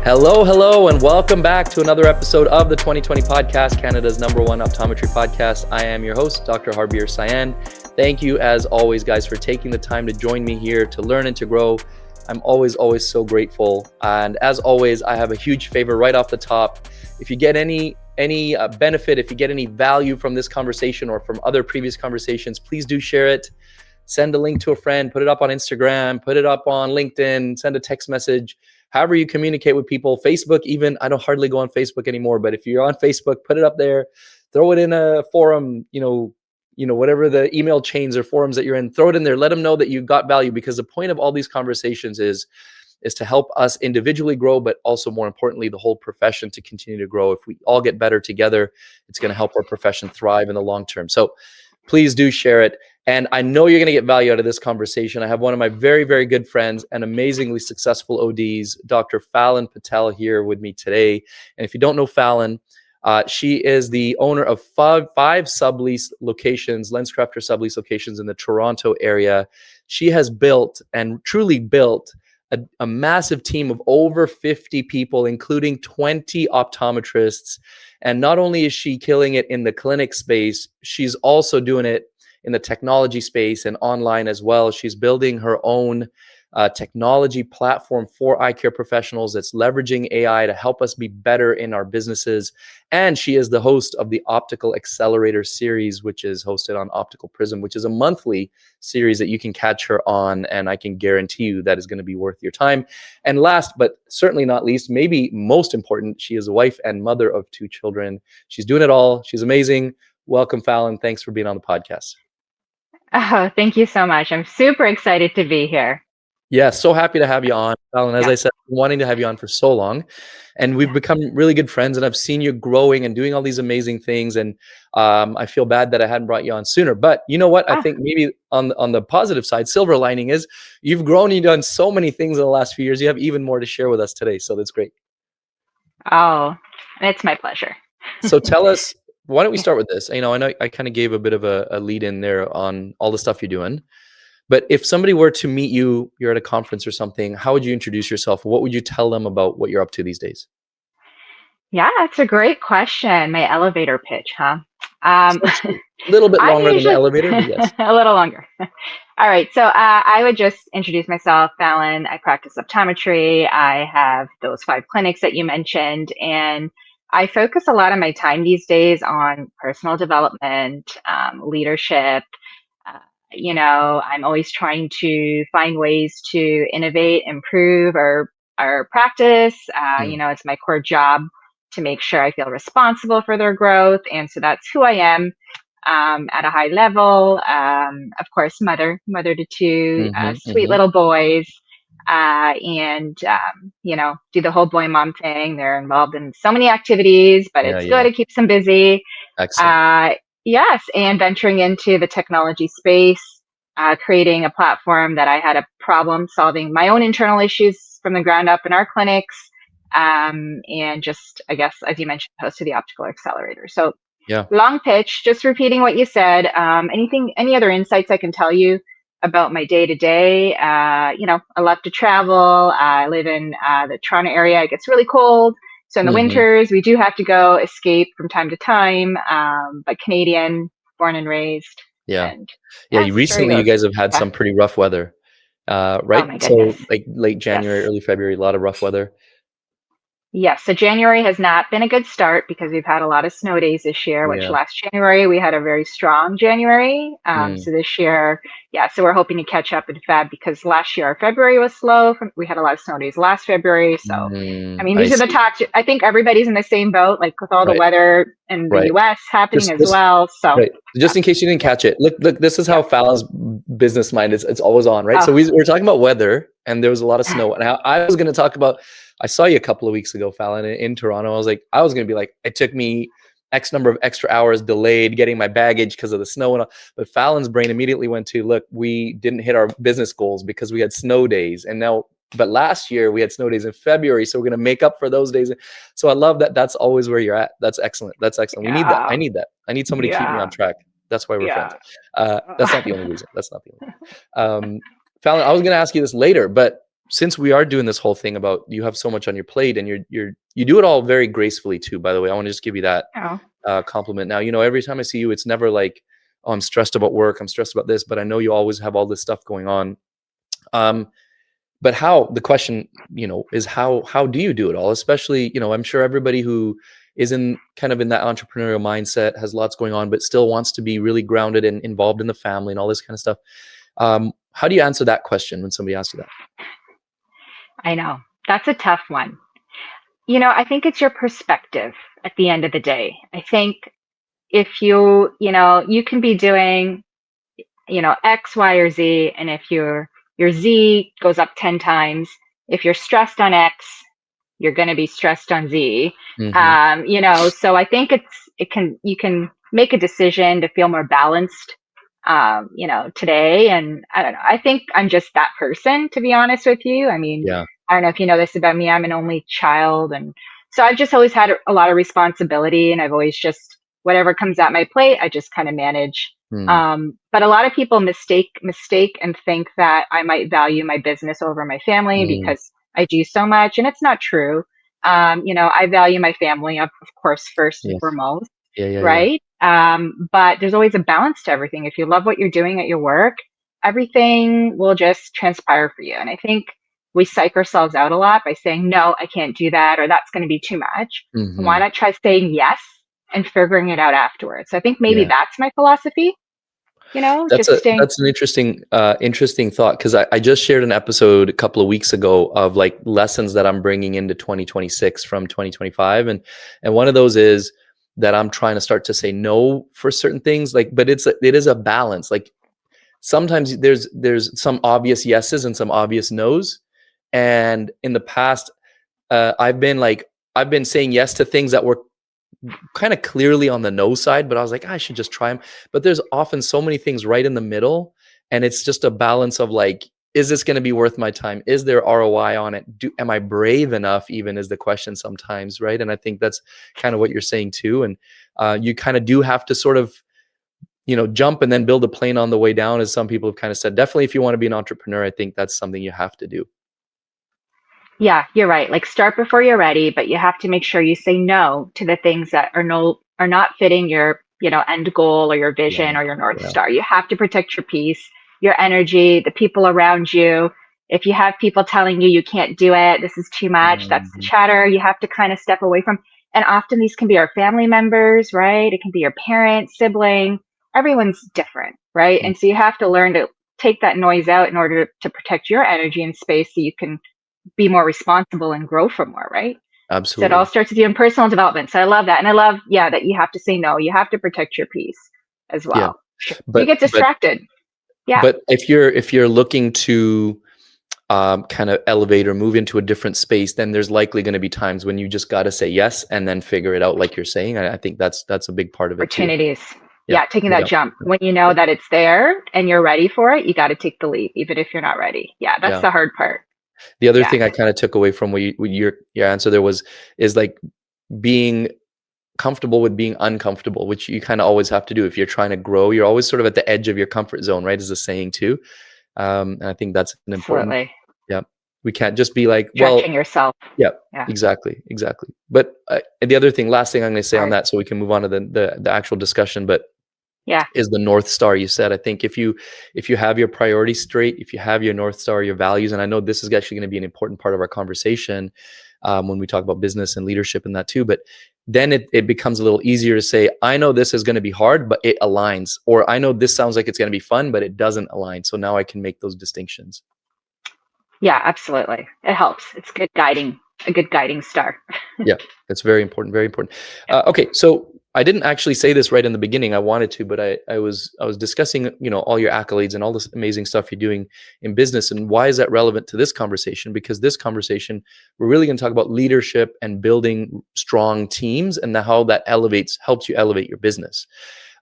Hello, hello, and welcome back to another episode of the 2020 podcast, Canada's #1 optometry podcast. I am your host, Dr. Harbir Sian. Thank you, as always, guys, for taking the time to join me here to learn and to grow. I'm always so grateful. And as always, I have a huge favor right off the top. If you get any benefit, if you get any value from this conversation or from other previous conversations, please do share it. Send a link to a friend, put it up on Instagram, put it up on LinkedIn, send a text message. However you communicate with people, Facebook even, I don't hardly go on Facebook anymore, but if you're on Facebook, put it up there, throw it in a forum, whatever the email chains or forums that you're in, throw it in there, let them know that you got value, because the point of all these conversations is to help us individually grow, but also more importantly, the whole profession to continue to grow. If we all get better together, it's going to help our profession thrive in the long term. So please do share it. And I know you're going to get value out of this conversation. I have one of my very, very good friends and amazingly successful ODs, Dr. Fallon Patel, here with me today. And if you don't know Fallon, she is the owner of five sublease locations, LensCrafters sublease locations in the Toronto area. She has built and truly built a massive team of over 50 people, including 20 optometrists. And not only is she killing it in the clinic space, she's also doing it in the technology space and online as well. She's building her own technology platform for eye care professionals that's leveraging AI to help us be better in our businesses. And she is the host of the Optical Accelerator series, which is hosted on Optical Prism, which is a monthly series that you can catch her on. And I can guarantee you that is going to be worth your time. And last, but certainly not least, maybe most important, she is a wife and mother of 2 children. She's doing it all. She's amazing. Welcome, Fallon. Thanks for being on the podcast. Oh, thank you so much. I'm super excited to be here. Yeah, so happy to have you on, Fallon. As I said, I've been wanting to have you on for so long, and we've become really good friends, and I've seen you growing and doing all these amazing things, and I feel bad that I hadn't brought you on sooner. But you know what? I think maybe on the positive side, silver lining is you've grown, you've done so many things in the last few years. You have even more to share with us today, so that's great. Oh, it's my pleasure. So tell us, why don't we start with this? I know I kind of gave a bit of a lead in there on all the stuff you're doing. But if somebody were to meet you, you're at a conference or something, how would you introduce yourself? What would you tell them about what you're up to these days? Yeah, it's a great question. My elevator pitch, huh? A little bit longer than the elevator, but yes. A little longer. All right. So I would just introduce myself, Fallon. I practice optometry. I have those 5 clinics that you mentioned. And I focus a lot of my time these days on personal development, leadership. I'm always trying to find ways to innovate, improve our practice. It's my core job to make sure I feel responsible for their growth. And so that's who I am at a high level. Of course, mother to 2 sweet little boys. And do the whole boy mom thing. They're involved in so many activities, but it's good. It keeps them busy. Excellent. Yes, and venturing into the technology space, creating a platform that I had a problem solving my own internal issues from the ground up in our clinics, and just, I guess, as you mentioned, host to the Optical Accelerator. So long pitch, just repeating what you said. Any other insights I can tell you about my day-to-day? I love to travel. I live in the Toronto area. It gets really cold. So in the winters, we do have to go escape from time to time, but Canadian, born and raised. Yeah. Recently, you guys have had some pretty rough weather, right? Oh my goodness. So like late January, early February, a lot of rough weather. Yes. So January has not been a good start because we've had a lot of snow days this year, which last January we had a very strong January. So this year, so we're hoping to catch up in Feb, because last year our February was slow. We had a lot of snow days last February. So, these are the talks. I think everybody's in the same boat, like with all the weather in the US happening as well. So just in case you didn't catch it, look, this is how Fallon's business mind is. It's always on, right? So we're talking about weather, and there was a lot of snow. And I was going to talk about, I saw you a couple of weeks ago, Fallon, in Toronto. I was going to be like, it took me X number of extra hours delayed getting my baggage because of the snow and all. But Fallon's brain immediately went to, look, we didn't hit our business goals because we had snow days. And now, but last year we had snow days in February. So we're going to make up for those days. So I love that. That's always where you're at. That's excellent. That's excellent. We need that. I need that. I need somebody to keep me on track. That's why we're friends. That's not the only reason. That's not the only reason. Fallon, I was going to ask you this later, but since we are doing this whole thing about you have so much on your plate and you do it all very gracefully too, by the way, I want to just give you that Oh, compliment. Now, every time I see you, it's never like, oh, I'm stressed about work, I'm stressed about this, but I know you always have all this stuff going on. But the question, is how do you do it all? Especially, I'm sure everybody who is in kind of in that entrepreneurial mindset has lots going on, but still wants to be really grounded and involved in the family and all this kind of stuff. How do you answer that question when somebody asks you that? I know. That's a tough one. I think it's your perspective at the end of the day. I think if you can be doing, X, Y, or Z, and if your Z goes up 10 times, if you're stressed on X, you're going to be stressed on Z. Mm-hmm. So I think you can make a decision to feel more balanced, today. And I don't know, I think I'm just that person, to be honest with you. I mean, Yeah. I don't know if you know this about me. I'm an only child. And so I've just always had a lot of responsibility, and I've always just, whatever comes at my plate, I just kind of manage. Mm. But a lot of people mistake and think that I might value my business over my family Mm. because I do so much, and it's not true. I value my family, of course, first and Yes. foremost, Yeah. Yeah. Yeah. right? But there's always a balance to everything. If you love what you're doing at your work, everything will just transpire for you. And I think we psych ourselves out a lot by saying, no, I can't do that, or that's going to be too much. Why Mm-hmm. not try saying yes and figuring it out afterwards? So I think maybe Yeah. that's my philosophy, That's just staying. an interesting thought, because I just shared an episode a couple of weeks ago of like lessons that I'm bringing into 2026 from 2025, and one of those is that I'm trying to start to say no for certain things, like, but it is a balance. Like sometimes there's some obvious yeses and some obvious nos, and in the past, I've been saying yes to things that were kind of clearly on the no side, but I was like, I should just try them. But there's often so many things right in the middle, and it's just a balance of like, is this going to be worth my time? Is there ROI on it? Am I brave enough? Even is the question sometimes, right? And I think that's kind of what you're saying too. And you kind of do have to sort of, jump and then build a plane on the way down, as some people have kind of said. Definitely, if you want to be an entrepreneur, I think that's something you have to do. Yeah, you're right. Like start before you're ready, but you have to make sure you say no to the things that are not fitting your, end goal or your Yeah, vision or your North yeah. Star. You have to protect your peace, your energy, the people around you. If you have people telling you you can't do it, this is too much, that's the Mhm. chatter you have to kind of step away from. And often these can be our family members, right? It can be your parents, sibling. Everyone's different, right? Mm. And so you have to learn to take that noise out in order to protect your energy and space so you can be more responsible and grow from more, right? So it all Absolutely. starts with you in personal development. So I love that. And I love, yeah, that you have to say no. You have to protect your peace as Yeah. well. You But get distracted. Yeah. if you're looking to kind of elevate or move into a different space, then there's likely going to be times when you just got to say yes and then figure it out, like you're saying. I think that's a big part of it too. Opportunities. Yeah. Yeah. Taking that Yeah. jump. Yeah. When you know Yeah. that it's there and you're ready for it, you got to take the leap, even if you're not ready. Yeah. That's Yeah. the hard part. The other Yeah. thing I kind of took away from what your answer there is like being comfortable with being uncomfortable, which you kind of always have to do if you're trying to grow. You're always sort of at the edge of your comfort zone, right? Is the saying too. And I think that's an important. Absolutely. Yeah. We can't just be like, well, Stretching yourself. yeah, Yeah. exactly. But the other thing, last thing I'm going to say on Hard. that, so we can move on to the actual discussion, but Yeah. is the North Star you said. I think if you have your priorities straight, if you have your North Star, your values, and I know this is actually going to be an important part of our conversation when we talk about business and leadership and that too, but then it becomes a little easier to say, I know this is going to be hard, but it aligns, or I know this sounds like it's going to be fun, but it doesn't align. So now I can make those distinctions. Yeah. Absolutely. It helps. It's a good guiding star. Yeah, that's very important. Very important. Okay, so I didn't actually say this right in the beginning. I wanted to, but I was discussing, all your accolades and all this amazing stuff you're doing in business, and why is that relevant to this conversation? Because this conversation, we're really going to talk about leadership and building strong teams, and how that helps you elevate your business.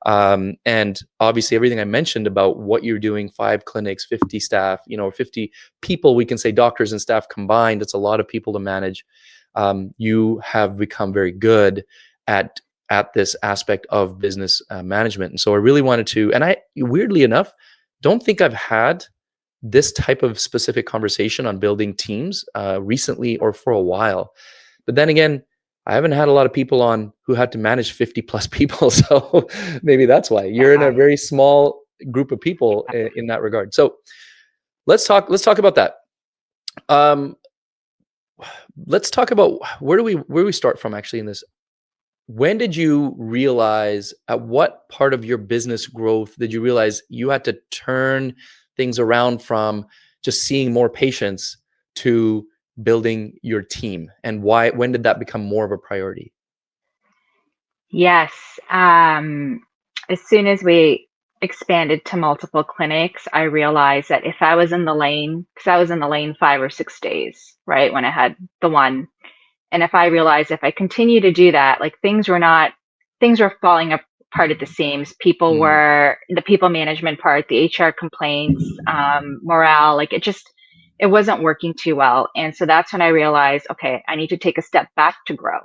And obviously, everything I mentioned about what you're doing, 5 clinics, 50 staff, 50 people, we can say doctors and staff combined. It's a lot of people to manage. You have become very good at this aspect of business management. And so I really wanted to, and I weirdly enough, don't think I've had this type of specific conversation on building teams recently or for a while. But then again, I haven't had a lot of people on who had to manage 50 plus people. So maybe that's why you're in a Yeah. very small group of people in that regard. So let's talk about that. Um, let's talk about where do we start from actually in this. When did you realize, at what part of your business growth did you realize you had to turn things around from just seeing more patients to building your team? And why, when did that become more of a priority? Yes. As soon as we expanded to multiple clinics, I realized that if I was in the lane, because I was in the lane 5 or 6 days, right, when I had the one. And if I realized if I continue to do that, like things were falling apart at the seams. Mm, The people management part, the HR complaints, morale, like it wasn't working too well. And so that's when I realized, okay, I need to take a step back to grow.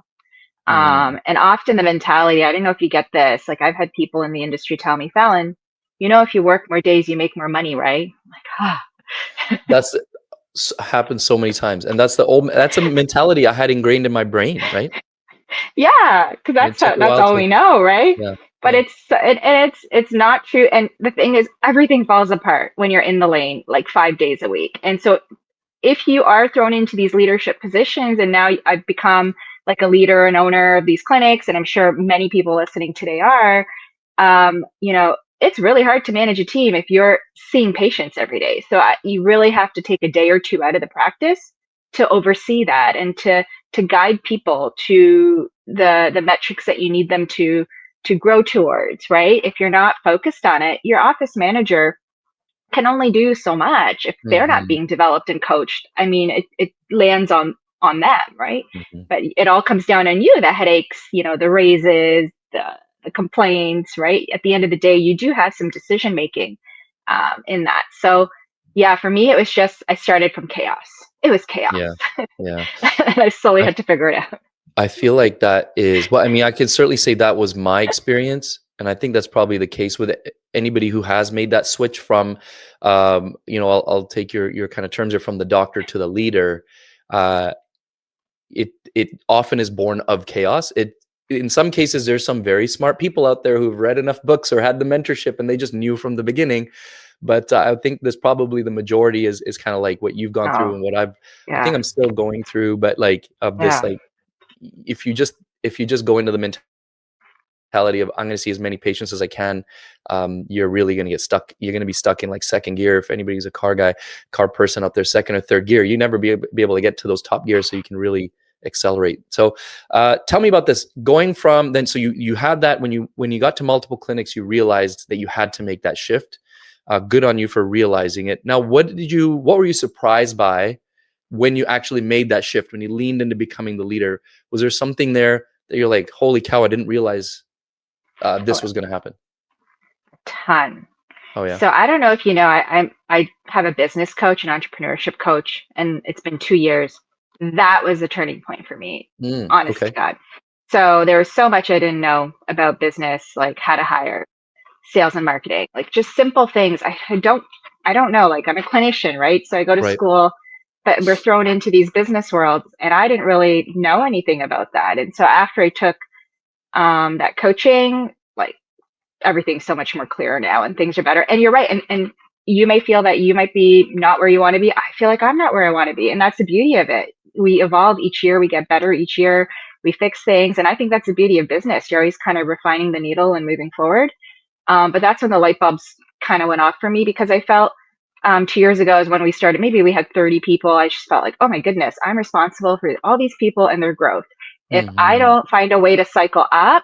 mm. And often the mentality, I don't know if you get this, like I've had people in the industry tell me, Fallon, if you work more days, you make more money, right? I'm like, That's happened so many times, and that's a mentality I had ingrained in my brain, right? yeah, because And it took a that's while all to, we know, right? yeah, But yeah. it's not true. And the thing is, everything falls apart when you're in the lane like 5 days a week. And so if you are thrown into these leadership positions, and now I've become like a leader and owner of these clinics, and I'm sure many people listening today are, it's really hard to manage a team if you're seeing patients every day. So you really have to take a day or two out of the practice to oversee that and to guide people to the metrics that you need them to grow towards, right? If you're not focused on it, your office manager can only do so much if they're not Mhm, being developed and coached. I mean, it lands on them, right? mhm. But it all comes down on you, the headaches, the raises, the complaints, right? At the end of the day, you do have some decision making in that. So yeah, for me, it was just I started from chaos. It was chaos. Yeah, yeah. And I slowly I had to figure it out. I feel like that is, well, I mean, I can certainly say that was my experience, and I think that's probably the case with anybody who has made that switch from, I'll take your kind of terms here, from the doctor to the leader. Uh, it often is born of chaos. It In some cases, there's some very smart people out there who've read enough books or had the mentorship, and they just knew from the beginning. But I think there's probably the majority is kind of like what you've gone through Oh, and what I think yeah, I'm still going through, but like of this, yeah. like if you just go into the mentality of I'm going to see as many patients as I can, you're really going to get stuck. You're going to be stuck in like second gear. If anybody's a car person out there, second or third gear, you never be able to get to those top gears so you can really accelerate. So tell me about this. Going from then, so you had that when you got to multiple clinics, you realized that you had to make that shift. Good on you for realizing it. Now, what were you surprised by when you actually made that shift, when you leaned into becoming the leader? Was there something there that you're like, holy cow, I didn't realize Oh, this a was going to happen? ton. Oh yeah. So I don't know if you know, I have a business coach, an entrepreneurship coach, and it's been 2 years. That was a turning point for me, honest to Okay. God. So there was so much I didn't know about business, like how to hire, sales and marketing, like just simple things. I don't know. Like I'm a clinician, right? So I go to Right. school, but we're thrown into these business worlds, and I didn't really know anything about that. And so after I took that coaching, like everything's so much more clear now and things are better. And you're right. And you may feel that you might be not where you want to be. I feel like I'm not where I want to be. And that's the beauty of it. We evolve each year, we get better each year, we fix things. And I think that's the beauty of business. You're always kind of refining the needle and moving forward. But that's when the light bulbs kind of went off for me because I felt 2 years ago is when we started. Maybe we had 30 people. I just felt like, oh my goodness, I'm responsible for all these people and their growth. If I Hmm. don't find a way to cycle up,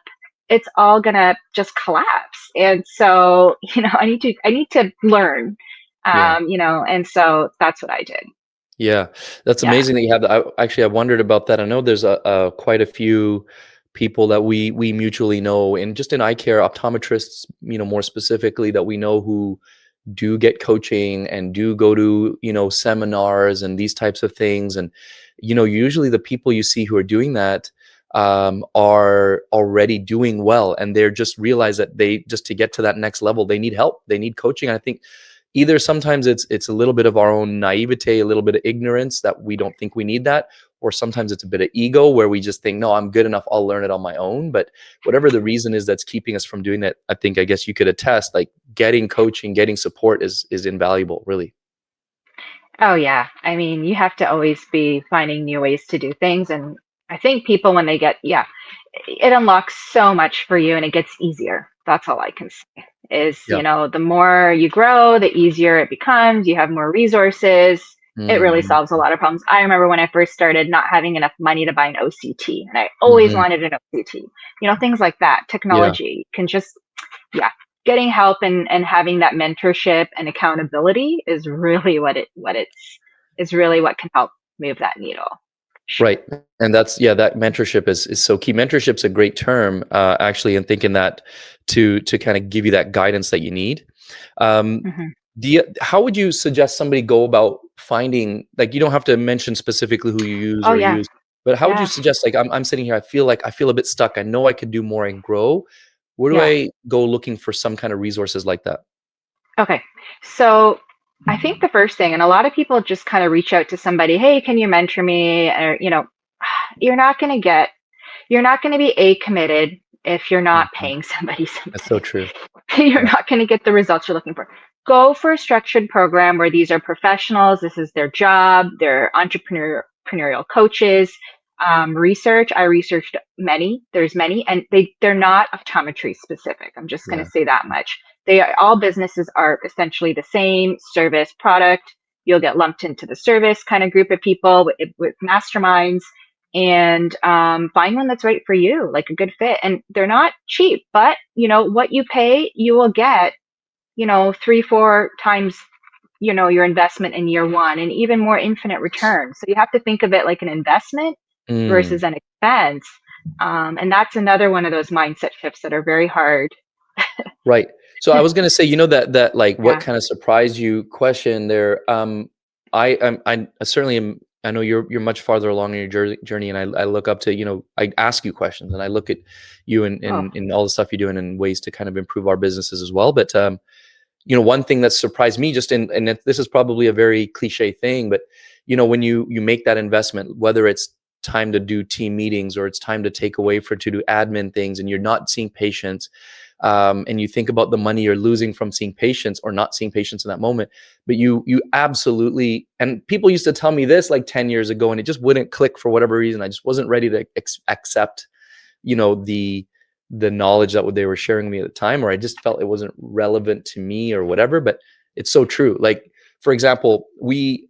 it's all gonna just collapse. And so, I need to learn, Yeah. and so that's what I did. Yeah. That's Yeah. amazing that you have that. I wondered about that. I know there's a quite a few people that we mutually know, and just in eye care, optometrists, more specifically, that we know who do get coaching and do go to, seminars and these types of things. And, usually the people you see who are doing that are already doing well. And they're just realize that they just, to get to that next level, they need help. They need coaching. I think either sometimes it's a little bit of our own naivete, a little bit of ignorance that we don't think we need that, or sometimes it's a bit of ego where we just think, no, I'm good enough, I'll learn it on my own. But whatever the reason is that's keeping us from doing that, I guess you could attest, like getting coaching, getting support is invaluable, really. Oh yeah. I mean, you have to always be finding new ways to do things. And I think people, when they get, yeah, it unlocks so much for you and it gets easier. That's all I can say is, Yeah. the more you grow, the easier it becomes. You have more resources. It really Hmm. solves a lot of problems. I remember when I first started not having enough money to buy an OCT, and I always Hmm. wanted an OCT, things like that. Yeah. Technology can just, yeah, getting help and having that mentorship and accountability is really is really what can help move that needle. Sure. Right. And that's, yeah, that mentorship is so key. Mentorship's a great term, actually, and thinking that to kind of give you that guidance that you need. Um, Hmm. how would you suggest somebody go about finding, like, you don't have to mention specifically who you use Oh or yeah. use, but how would you Yeah. suggest, like, I'm sitting here, I feel a bit stuck. I know I could do more and grow. Where do Yeah. I go looking for some kind of resources like that? Okay. So I think the first thing, and a lot of people just kind of reach out to somebody, hey, can you mentor me? Or, you're not going to get, you're not going to be committed if you're not Mhm. paying somebody That's so something. true. You're Yeah. not going to get the results you're looking for. Go for a structured program where these are professionals. This is their job. They're entrepreneurial coaches. Research. I researched many. There's many, and they're not optometry specific. I'm just going Yeah. to say that much. They are all businesses are essentially the same service product. You'll get lumped into the service kind of group of people with masterminds and find one that's right for you, like a good fit. And they're not cheap, but what you pay, you will get, 3, 4 times, your investment in year one and even more infinite return. So you have to think of it like an investment Mm. versus an expense. And that's another one of those mindset shifts that are very hard. Right. So I was gonna say, that like what Yeah. kind of surprised you question there. I certainly am. I know you're much farther along in your journey, and I look up to, I ask you questions, and I look at you and Oh, in all the stuff you're doing and ways to kind of improve our businesses as well. But one thing that surprised me, just this is probably a very cliche thing, but when you make that investment, whether it's time to do team meetings or it's time to take away to do admin things, and you're not seeing patients, and you think about the money you're losing from seeing patients or not seeing patients in that moment, but you absolutely, and people used to tell me this like 10 years ago, and it just wouldn't click for whatever reason. I just wasn't ready to accept the knowledge that what they were sharing with me at the time, or I just felt it wasn't relevant to me or whatever. But it's so true. Like, for example, we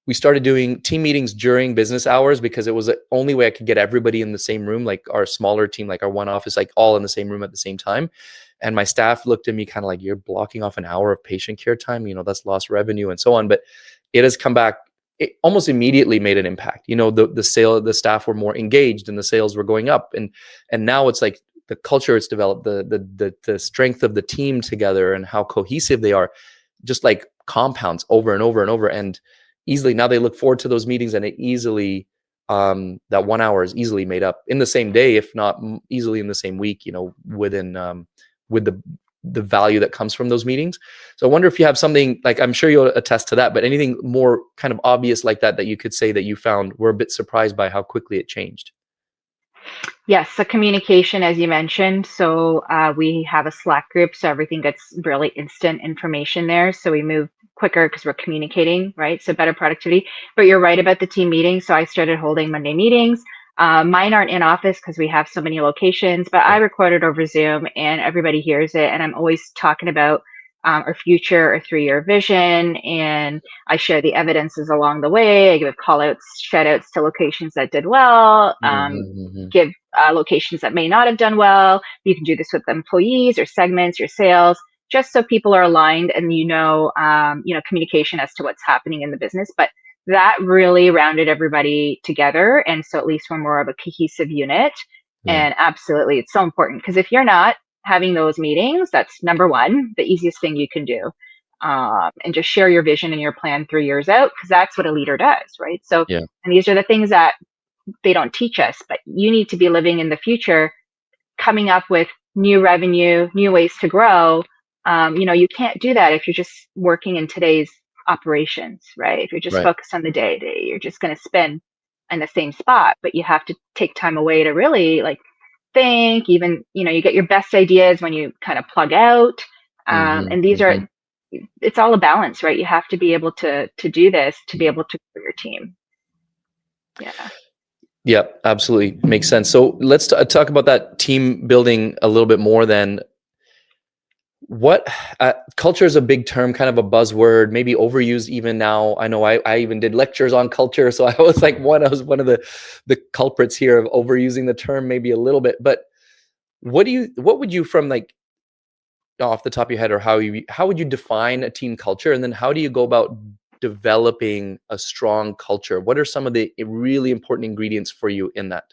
we started doing team meetings during business hours because it was the only way I could get everybody in the same room, like our smaller team, like our one office, like all in the same room at the same time. And my staff looked at me kind of like, you're blocking off an hour of patient care time, that's lost revenue and so on. But it has come back. It almost immediately made an impact. The staff were more engaged and the sales were going up. And now it's like the culture it's developed, the strength of the team together and how cohesive they are, just like compounds over and over and over. And easily now they look forward to those meetings, and it easily, that 1 hour is easily made up in the same day, if not easily in the same week, within, with the value that comes from those meetings. So I wonder if you have something, like, I'm sure you'll attest to that, but anything more kind of obvious like that you could say that you found were a bit surprised by how quickly it changed. yes, the communication, as you mentioned. So we have a Slack group, so everything gets really instant information there. So we move quicker because we're communicating, right? So better productivity. But you're right about the team meetings. So I started holding Monday meetings. Mine aren't in office because we have so many locations, but I Yeah. record it over Zoom and everybody hears it. And I'm always talking about our future or 3-year vision. And I share the evidences along the way. I give call outs, shout outs to locations that did well, Mm-hmm. give locations that may not have done well. You can do this with employees or segments, your sales, just so people are aligned and communication as to what's happening in the business. But that really rounded everybody together, and so at least we're more of a cohesive unit. Yeah. And absolutely, it's so important because if you're not having those meetings, that's number one, the easiest thing you can do. And just share your vision and your plan 3 years out because that's what a leader does, right? So, Yeah. and these are the things that they don't teach us, but you need to be living in the future, coming up with new revenue, new ways to grow, You can't do that if you're just working in today's operations, right? If you're just Right. focused on the day to day, you're just going to spin in the same spot, but you have to take time away to really like think. Even, you get your best ideas when you kind of plug out. Mm-hmm. And these are, Mm-hmm. it's all a balance, right? You have to be able to do this to be able to grow your team. Yeah. Yeah, absolutely makes sense. So let's talk about that team building a little bit more. Then, what culture is a big term, kind of a buzzword, maybe overused even now. I know I even did lectures on culture, so I was one of the culprits here of overusing the term maybe a little bit. But what would you, from like off the top of your head, or how would you define a team culture, and then how do you go about developing a strong culture? What are some of the really important ingredients for you in that?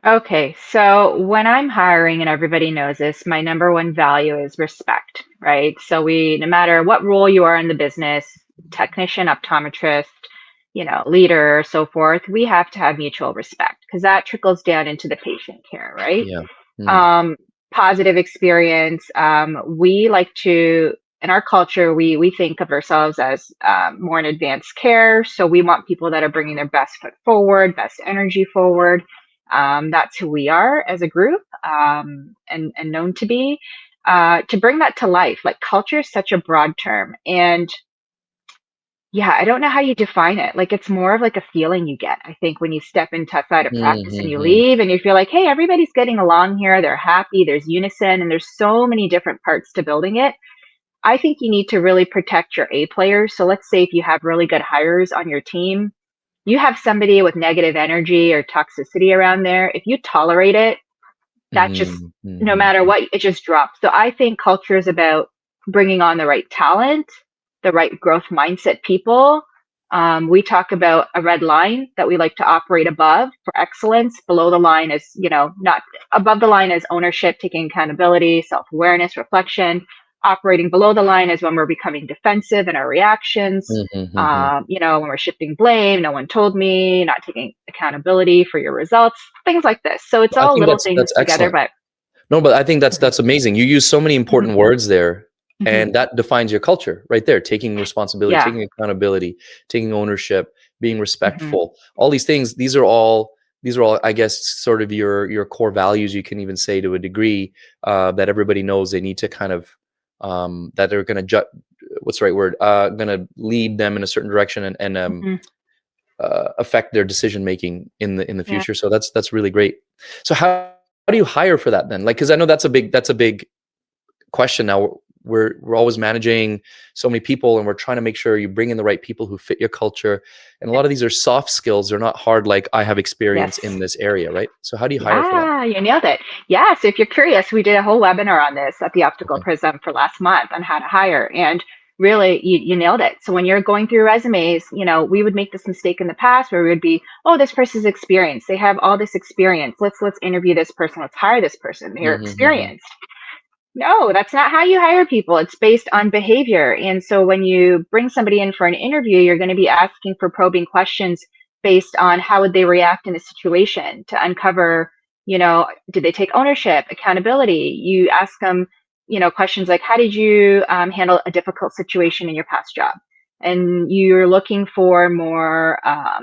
Okay, so when I'm hiring, and everybody knows this, my number one value is respect, right? So no matter what role you are in the business, technician, optometrist, leader, so forth, we have to have mutual respect because that trickles down into the patient care, right? Yeah. Mm. um, Positive experience. We like to, in our culture, we think of ourselves as more in advanced care. So we want people that are bringing their best foot forward, best energy forward. That's who we are as a group, and known to be. To bring that to life, like culture is such a broad term, and yeah, I don't know how you define it. Like it's more of like a feeling you get, I think, when you step into outside of practice and you Mm-hmm. leave and you feel like, hey, everybody's getting along here. They're happy. There's unison and there's so many different parts to building it. I think you need to really protect your A players. So let's say if you have really good hires on your team, you have somebody with negative energy or toxicity around there. If you tolerate it, that just, no matter Mm-hmm. what, it just drops. So I think culture is about bringing on the right talent, the right growth mindset people. We talk about a red line that we like to operate above for excellence. Below the line is, not above the line is ownership, taking accountability, self awareness, reflection. Operating below the line is when we're becoming defensive in our reactions. Mm-hmm. When we're shifting blame, no one told me, not taking accountability for your results, things like this. So it's I all think little that's things together, excellent. but No, but I think mhm, that's amazing. You use so many mhm, important words there, mhm. and that defines your culture right there. Taking responsibility, Yeah. taking accountability, taking ownership, being Mhm. respectful. All these things, these are all, I guess, sort of your core values. You can even say to a degree that everybody knows they need to kind of that they're going to what's the right word? Going to lead them in a certain direction, and Mhm. affect their decision making in the Yeah. future. So that's really great. So how do you hire for that then? Like, because I know that's a big question now. We're always managing so many people, and we're trying to make sure you bring in the right people who fit your culture. And a lot of these are soft skills. They're not hard, like I have experience Yes. in this area, right? So how do you hire for that? Yeah, you nailed it. Yeah, so if you're curious, we did a whole webinar on this at the Optical Okay. Prism for last month on how to hire. And really, you nailed it. So when you're going through resumes, we would make this mistake in the past where we would be, oh, this person's experienced. They have all this experience. Let's interview this person. Let's hire this person. They're Mm-hmm. experienced. No, that's not how you hire people. It's based on behavior. And so when you bring somebody in for an interview, you're going to be asking for probing questions based on how would they react in a situation to uncover, did they take ownership, accountability? You ask them, questions like, how did you handle a difficult situation in your past job? And you're looking for more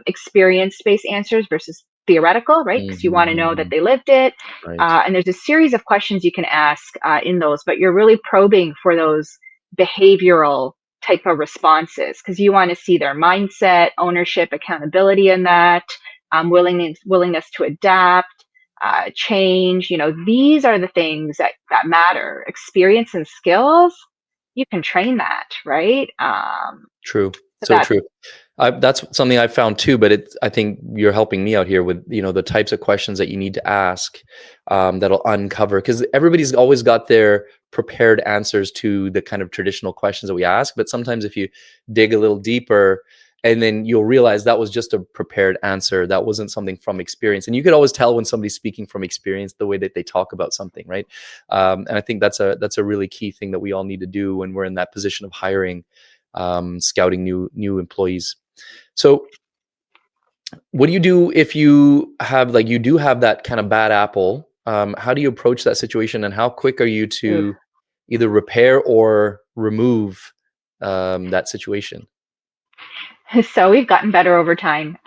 experience-based answers versus theoretical, right? Because you want to know that Mm-hmm. they lived it. Right. And there's a series of questions you can ask in those, but you're really probing for those behavioral type of responses because you want to see their mindset, ownership, accountability in that, willingness to adapt, change. These are the things that matter. Experience and skills, you can train that, right? True. So So that, true. That's something I found too, but I think you're helping me out here with, the types of questions that you need to ask, that'll uncover, because everybody's always got their prepared answers to the kind of traditional questions that we ask. But sometimes if you dig a little deeper, and then you'll realize that was just a prepared answer. That wasn't something from experience. And you could always tell when somebody's speaking from experience, the way that they talk about something, right? And I think that's a really key thing that we all need to do when we're in that position of hiring, scouting new employees. So what do you do if you have, like, you do have that kind of bad apple? How do you approach that situation, and how quick are you oof. to either repair or remove that situation? So we've gotten better over time.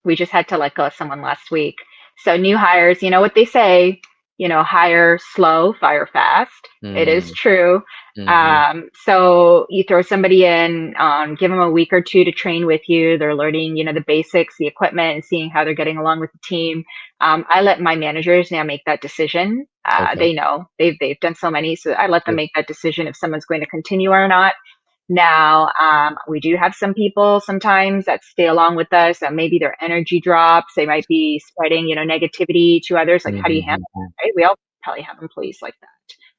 We just had to let go of someone last week. So new hires, you know what they say, hire slow, fire fast. It is Mm, true. hmm. So you throw somebody in, give them a week or two to train with you. They're learning, the basics, the equipment, and seeing how they're getting along with the team. I let my managers now make that decision. Okay. They know they've done so many, so I let them Good. make that decision if someone's going to continue or not. Now, we do have some people sometimes that stay along with us that maybe their energy drops. They might be spreading, negativity to others. Like, how do you handle Mm-hmm. that, right? We all probably have employees like that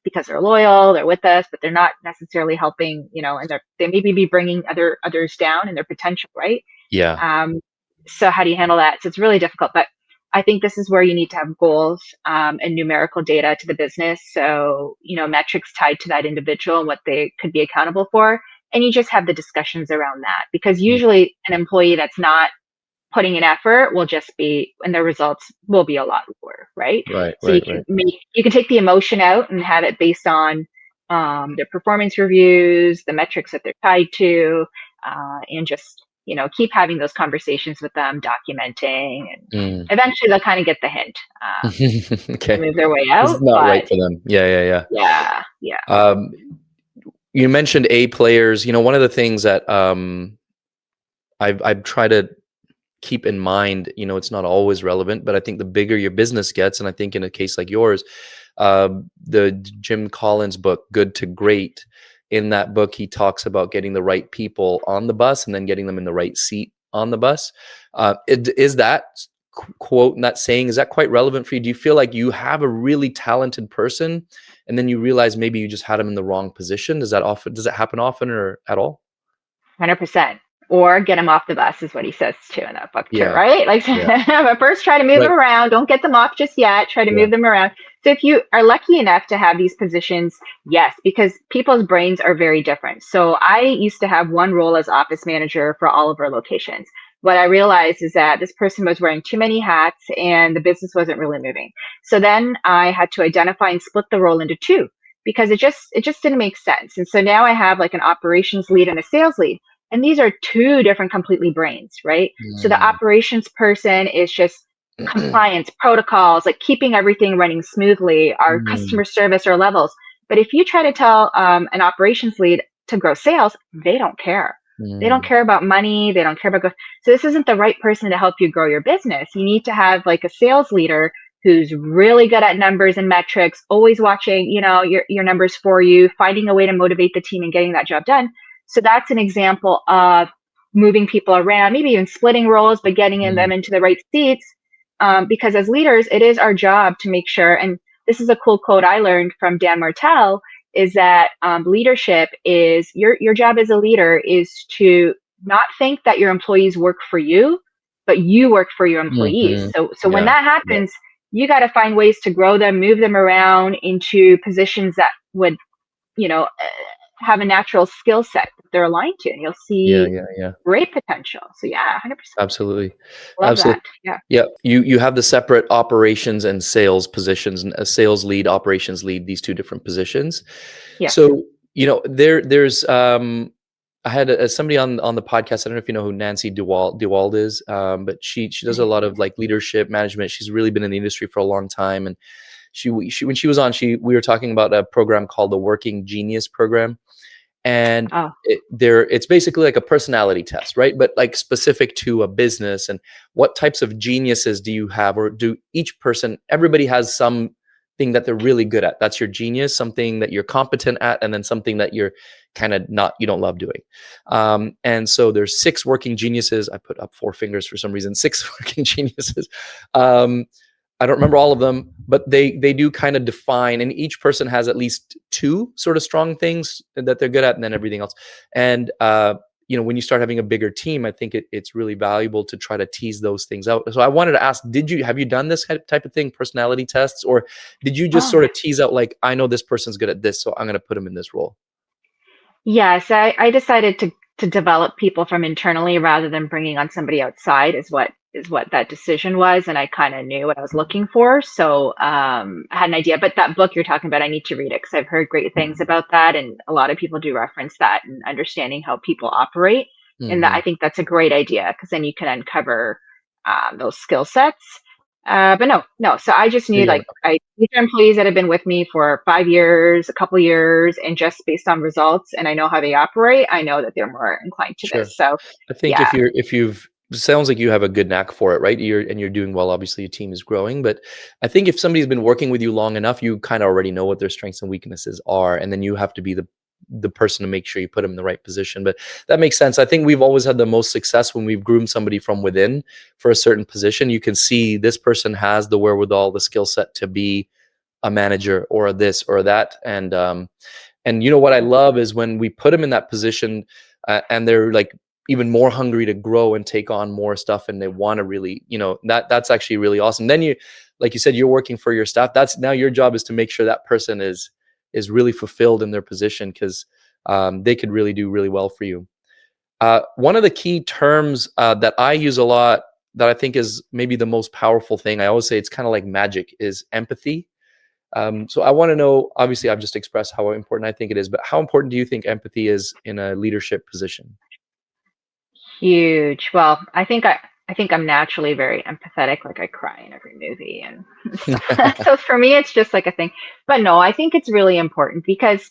because they're loyal, they're with us, but they're not necessarily helping, and they maybe be bringing others down in their potential, right? Yeah. Um, so how do you handle that? So it's really difficult, but I think this is where you need to have goals and numerical data to the business. So, metrics tied to that individual and what they could be accountable for. And you just have the discussions around that because usually an employee that's not putting in effort will just be, and their results will be a lot lower, right? Right, So right, right. you can take the emotion out and have it based on their performance reviews, the metrics that they're tied to, and just, keep having those conversations with them, documenting, and Mm. eventually they'll kind of get the hint to Okay. move their way This is out. not right But for them. Yeah, yeah, yeah, yeah. yeah. You mentioned A players. One of the things that I've tried to keep in mind, it's not always relevant, but I think the bigger your business gets, and I think in a case like yours, the Jim Collins book, Good to Great, in that book, he talks about getting the right people on the bus and then getting them in the right seat on the bus. Is that quote and that saying, is that quite relevant for you? Do you feel like you have a really talented person and then you realize maybe you just had them in the wrong position? Does it happen often or at all? 100%. Or get them off the bus is what he says too in that book too, Yeah. right? Like, Yeah. but first try to move them Right. around. Don't get them off just yet. Try to Yeah. move them around. So if you are lucky enough to have these positions, yes, because people's brains are very different. So I used to have one role as office manager for all of our locations. What I realized is that this person was wearing too many hats and the business wasn't really moving. So then I had to identify and split the role into two because it just didn't make sense. And so now I have like an operations lead and a sales lead. And these are two different completely brains, right? So the Mm. operations person is just compliance protocols, like keeping everything running smoothly, our Mm. customer service or levels. But if you try to tell an operations lead to grow sales, they don't care. They don't Mm. care about money. They don't care about growth. So this isn't the right person to help you grow your business. You need to have like a sales leader who's really good at numbers and metrics, always watching, your numbers for you, finding a way to motivate the team and getting that job done. So that's an example of moving people around, maybe even splitting roles, but getting in Mm. them into the right seats. Because as leaders, it is our job to make sure, and this is a cool quote I learned from Dan Martell, is that leadership is your job as a leader is to not think that your employees work for you, but you work for your employees. Mhm. So when Yeah. that Yeah. happens, you got to find ways to grow them, move them around into positions that would, have a natural skill set that they're aligned to, and you'll Yeah, see yeah, yeah. great potential. So yeah, 100%. Absolutely. Love that. Absolutely. Yeah. Yeah. You have the separate operations and sales positions, and a sales lead, operations lead, these two different positions. Yes. So, there's I had somebody on the podcast. I don't know if you know who Nancy Dewald is, but she does a lot of like leadership management. She's really been in the industry for a long time, and she when she was on, we were talking about a program called the Working Genius program, and Oh, it's basically like a personality test, right? But like specific to a business, and what types of geniuses do you have, or do each person, everybody has something that they're really good at. That's your genius, something that you're competent at, and then something that you're kind of not, you don't love doing. And so there's 6 working geniuses. I put up 4 fingers for some reason, 6 working geniuses. Um, I don't remember all of them, but they do kind of define, and each person has at least 2 sort of strong things that they're good at, and then everything else. And when you start having a bigger team, I think it's really valuable to try to tease those things out. So I wanted to ask, have you done this type of thing, personality tests, or did you just oh, sort of tease out like, I know this person's good at this, so I'm going to put them in this role? yes. I decided to develop people from internally rather than bringing on somebody outside is what is what that decision was, and I kind of knew what I was looking for. So I had an idea. But that book you're talking about, I need to read it because I've heard great things about that, and a lot of people do reference that and understanding how people operate. And that Hmm. I think that's a great idea because then you can uncover those skill sets. But no. So I just knew Yeah, like these are employees that have been with me for 5 years, a couple years, and just based on results, and I know how they operate, I know that they're more inclined to sure. this. So I think yeah, if you've sounds like you have a good knack for it, right? You're doing well. Obviously, your team is growing, but I think if somebody's been working with you long enough, you kind of already know what their strengths and weaknesses are, and then you have to be the person to make sure you put them in the right position. But that makes sense. I think we've always had the most success when we've groomed somebody from within for a certain position. You can see this person has the wherewithal, the skill set to be a manager or a this or that, and you know what I love is when we put them in that position, and they're like even more hungry to grow and take on more stuff, and they want to really, that's actually really awesome. Then you, like you said, you're working for your staff. That's now your job is to make sure that person is really fulfilled in their position because they could really do really well for you. One of the key terms that I use a lot that I think is maybe the most powerful thing, I always say it's kind of like magic, is empathy. So I want to know, obviously I've just expressed how important I think it is, but how important do you think empathy is in a leadership position? huge. Well, I think I'm naturally very empathetic. Like I cry in every movie and stuff. So for me, it's just like a thing. But no, I think it's really important because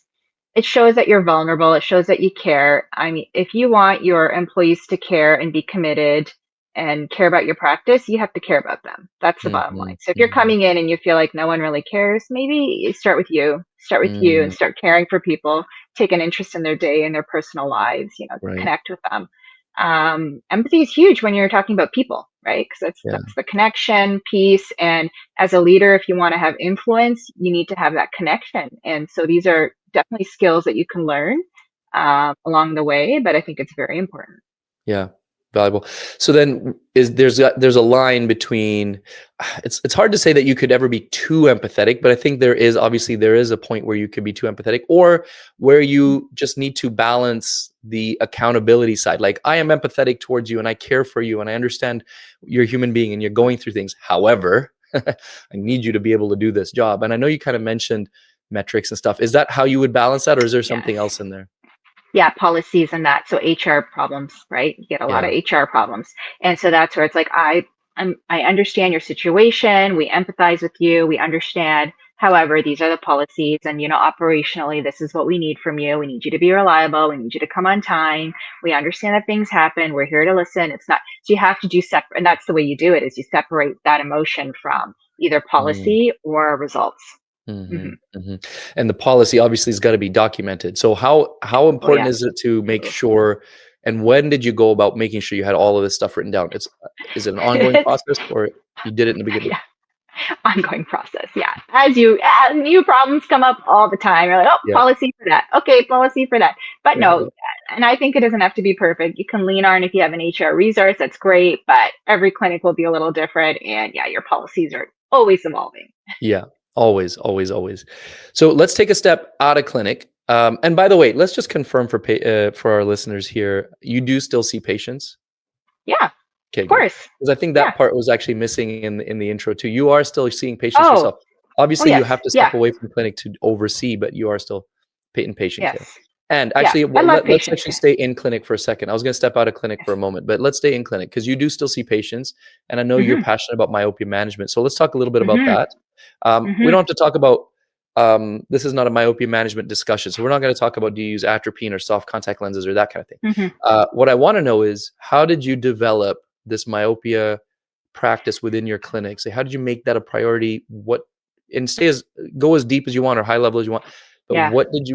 it shows that you're vulnerable. It shows that you care. I mean, if you want your employees to care and be committed and care about your practice, you have to care about them. That's the bottom line. Mhm, So if you're mhm, coming in and you feel like no one really cares, maybe you start with you. Start with you and mm, start caring for people. Take an interest in their day and their personal lives. right. Connect with them. Empathy is huge when you're talking about people, right? Because Yeah. that's the connection piece. And as a leader, if you want to have influence, you need to have that connection. And so these are definitely skills that you can learn along the way, but I think it's very important. Yeah, valuable. So then is there's a line between it's hard to say that you could ever be too empathetic, but I think there is a point where you could be too empathetic or where you just need to balance the accountability side. Like I am empathetic towards you and I care for you and I understand you're a human being and you're going through things. However, I need you to be able to do this job. And I know you kind of mentioned metrics and stuff. Is that how you would balance that or is there Yes. something else in there? Yeah, policies and that. So HR problems, right? You get a lot of Yeah. HR problems. And so that's where it's like, I understand your situation. We empathize with you. We understand. However, these are the policies and, operationally, this is what we need from you. We need you to be reliable. We need you to come on time. We understand that things happen. We're here to listen. It's not, so you have to do separate. And that's the way you do it is you separate that emotion from either Mm. policy or results. Hmm. Mhm, mhm. And the policy obviously has gotta be documented. So how Oh, important yeah. is it to make sure and when did you go about making sure you had all of this stuff written down? Is it an ongoing It's, process or you did it in the beginning? yeah. Ongoing process. Yeah. As new problems come up all the time, you're like, oh, Yeah, policy for that. Okay, policy for that. But yeah, no, yeah. and I think it doesn't have to be perfect. You can lean on if you have an HR resource, that's great, but every clinic will be a little different. And yeah, your policies are always evolving. Yeah, always, always, always. So let's take a step out of clinic. And by the way, let's just confirm for our listeners here, you do still see patients? Yeah, Okay, of good. course. Because I think Yeah. that part was actually missing in the intro too. You are still seeing patients Oh, yourself. oh, Obviously, you yes. have to Yeah. step away from clinic to oversee, but you are still in patient care. Yes. And Yeah. actually, I love let's patient actually care. stay in clinic for a second. I was going to step out of clinic Yes. for a moment, but let's stay in clinic because you do still see patients, and I know you're Mm-hmm. passionate about myopia management. So let's talk a little bit about Mm-hmm. that. We Mm-hmm. don't have to talk about. This is not a myopia management discussion, so we're not going to talk about do you use atropine or soft contact lenses or that kind of thing. Mm-hmm. What I want to know is how did you develop this myopia practice within your clinic? Say, how did you make that a priority? And go as deep as you want or high level as you want. But Yeah. what did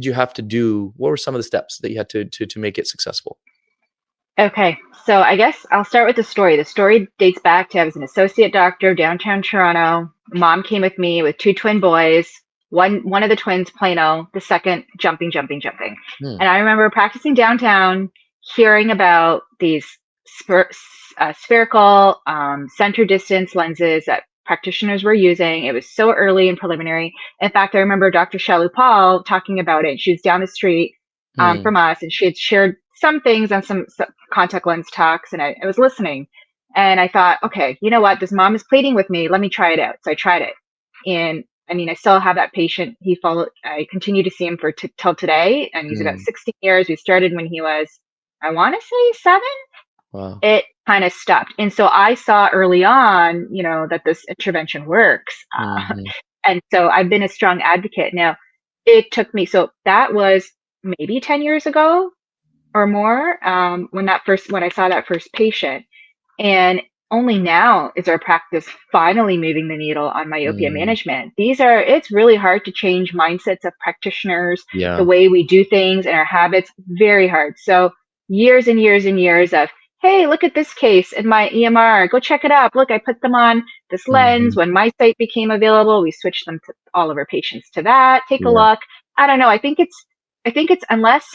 you have to do? What were some of the steps that you had to make it successful? Okay, so I guess I'll start with the story. The story dates back to I was an associate doctor downtown Toronto. Mom came with me with two twin boys. One of the twins plano, the second jumping, jumping, jumping. Hmm. And I remember practicing downtown, hearing about these spherical center distance lenses that practitioners were using. It was so early and preliminary. In fact, I remember Dr. Shalou Paul talking about it. She was down the street Hmm. from us, and she had shared some things on some contact lens talks, and I was listening. And I thought, okay, you know what? This mom is pleading with me. Let me try it out. So I tried it. And I mean, I still have that patient. I continue to see him for till today. And he's about Mm, 16 years. We started when he was, I want to say 7. wow. It kind of stopped. And so I saw early on, that this intervention works. Hmm. And so I've been a strong advocate. Now, it took me, so that was maybe 10 years ago or more, when I saw that first patient. And only now is our practice finally moving the needle on myopia Mm, management. It's really hard to change mindsets of practitioners, the yeah. way we do things and our habits, very hard. So years and years and years of, hey, look at this case in my EMR, go check it out. Look, I put them on this lens. Hmm. When my site became available, we switched them to all of our patients to that. Take a Yeah. look. I don't know. I think it's unless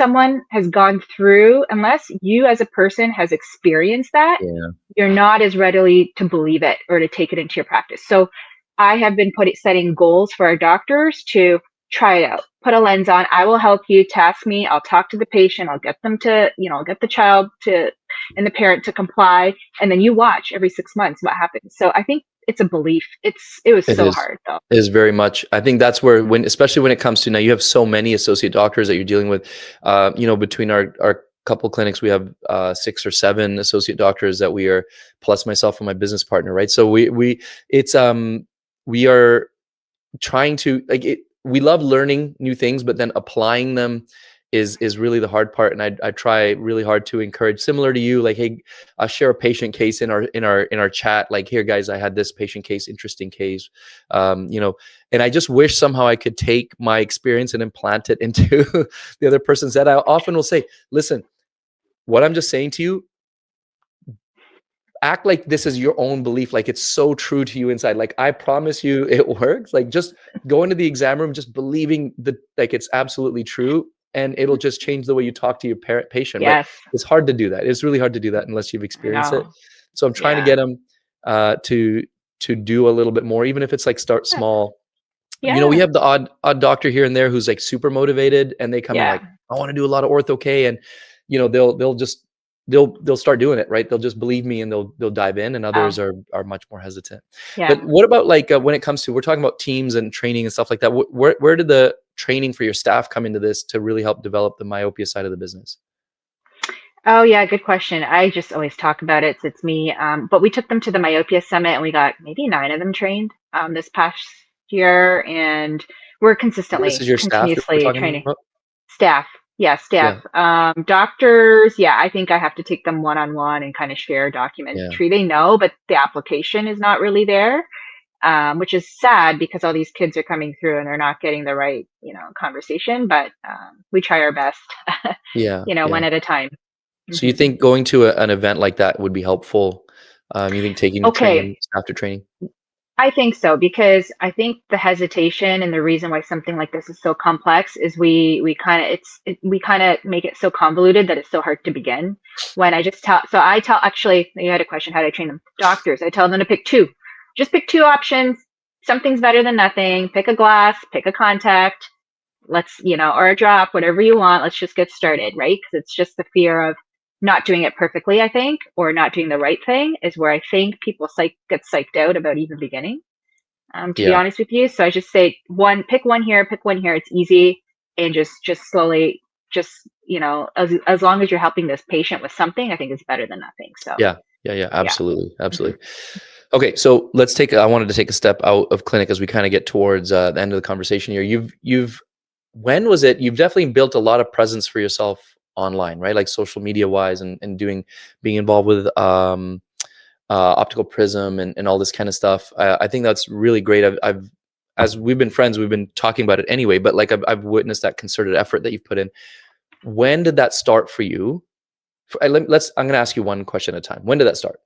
you as a person has experienced that, Yeah. you're not as readily to believe it or to take it into your practice. So I have been setting goals for our doctors to try it out, put a lens on. I will help you, task me. I'll talk to the patient. I'll get them to, I'll get the child to, and the parent to comply. And then you watch every 6 months what happens. So I think it's a belief. It was It so is. hard though. It is very much. I think that's where, especially when it comes to now, you have so many associate doctors that you're dealing with. Between our couple clinics, we have 6 or 7 associate doctors that we are, plus myself and my business partner, right? So we are trying to like it. We love learning new things, but then applying them is really the hard part. And I try really hard to encourage, similar to you, like, hey, I'll share a patient case in our chat, like, here guys, I had this patient case, interesting case. And I just wish somehow I could take my experience and implant it into the other person's head. I often will say, listen, what I'm just saying to you, act like this is your own belief, like it's so true to you inside, like I promise you it works. Like, just go into the exam room just believing that, like, it's absolutely true, and it'll just change the way you talk to your patient. But Yes, it's hard to do that. It's really hard to do that unless you've I experienced it. know. So I'm trying to Yeah. get them to do a little bit more, even if it's like start small. We Yeah. have the odd doctor here and there who's like super motivated, and they come in Yeah. like, I want to do a lot of ortho K, and they'll start doing it, right? They'll just believe me and they'll dive in, and Oh, others are much more hesitant. But yeah. what about like when it comes to, we're talking about teams and training and stuff like that, where did the training for your staff come into this to really help develop the myopia side of the business? Oh, yeah, good question. I just always talk about it. It's me. But we took them to the myopia summit and we got maybe 9 of them trained this past year, and we're This is your staff that we're continuously talking training about? staff. Yeah, staff. Yeah. Doctors, yeah, I think I have to take them one on one and kind of share Yeah. documentary. They know, but the application is not really there, which is sad because all these kids are coming through and they're not getting the right, conversation. But we try our best, Yeah. one Yeah. at a time. So you Hmm. think going to an event like that would be helpful? You think Okay, training staff to training? I think so, because I think the hesitation and the reason why something like this is so complex is we kind of make it so convoluted that it's so hard to begin. When I tell, actually, you had a question, how do I train them? Doctors, I tell them to pick two. Just pick 2 options. Something's better than nothing. Pick a glass, pick a contact. Or a drop, whatever you want. Let's just get started, right? Because it's just the fear of not doing it perfectly, I think, or not doing the right thing is where I think people get psyched out about even beginning, to be Yeah. honest with you. So I just say pick one here, pick one here. It's easy, and just slowly, just, as long as you're helping this patient with something, I think it's better than nothing. So Yeah. Yeah. Yeah. yeah. Absolutely. Hmm. Absolutely. Okay. So I wanted to take a step out of clinic as we kind of get towards the end of the conversation here. When was it? You've definitely built a lot of presence for yourself online, right? Like social media wise, and being involved with optical prism and all this kind of stuff. I think that's really great. As we've been friends, we've been talking about it anyway, but like I've witnessed that concerted effort that you've put in. When did that start for you? I'm going to ask you one question at a time. When did that start?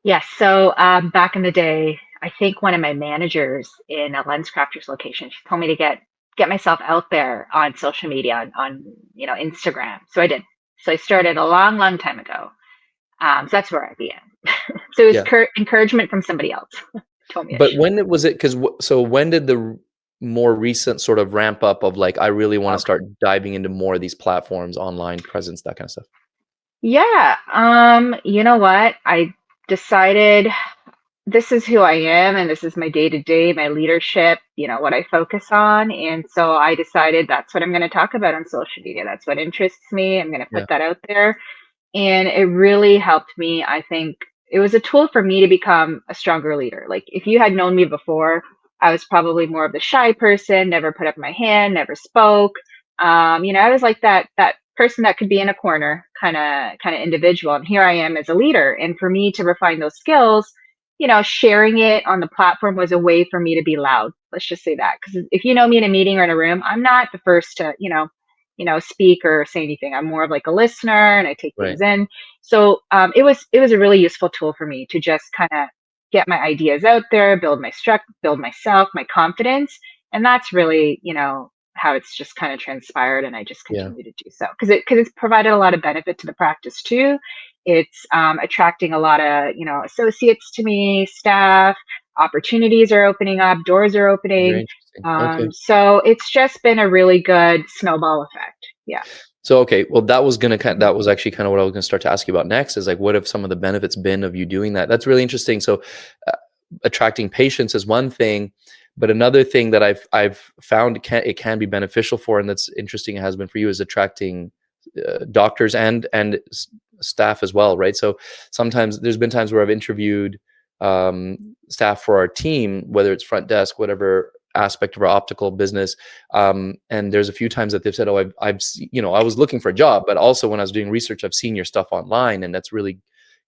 Yes. So back in the day, I think one of my managers in a LensCrafters location, she told me to get myself out there on social media, on Instagram. So I did. So I started a long, long time ago. So that's where I began. So it was Yeah. encouragement from somebody else. Told me I But should. when was it? So when did the more recent sort of ramp up of like, I really want to Okay. start diving into more of these platforms, online presence, that kind of stuff? Yeah. You know what? I decided this is who I am and this is my day to day, my leadership, what I focus on. And so I decided that's what I'm going to talk about on social media. That's what interests me. I'm going to put Yeah. that out there. And it really helped me. I think it was a tool for me to become a stronger leader. Like if you had known me before, I was probably more of the shy person, never put up my hand, never spoke. I was like that person that could be in a corner kind of individual. And here I am as a leader. And for me to refine those skills, sharing it on the platform was a way for me to be loud. Let's just say that. Because if you know me in a meeting or in a room, I'm not the first to, speak or say anything. I'm more of like a listener and I take Right. things in. So it was a really useful tool for me to just kind of get my ideas out there, build myself, my confidence, and that's really how it's just kind of transpired, and I just Yeah. continue to do so because it's provided a lot of benefit to the practice too. It's attracting a lot of associates to me, staff. Opportunities are opening up, doors are Very opening. interesting. Okay. So it's just been a really good snowball effect. Yeah. So, okay, well, that was actually kind of what I was going to start to ask you about next is like, what have some of the benefits been of you doing that? That's really interesting. So, uh, attracting patients is one thing, but another thing that I've found it can be beneficial for, and that's interesting, it has been for you, is attracting doctors and staff as well, right? So sometimes there's been times where I've interviewed staff for our team, whether it's front desk, whatever aspect of our optical business, and there's a few times that they've said, "Oh, I was looking for a job, but also when I was doing research, I've seen your stuff online, and that's really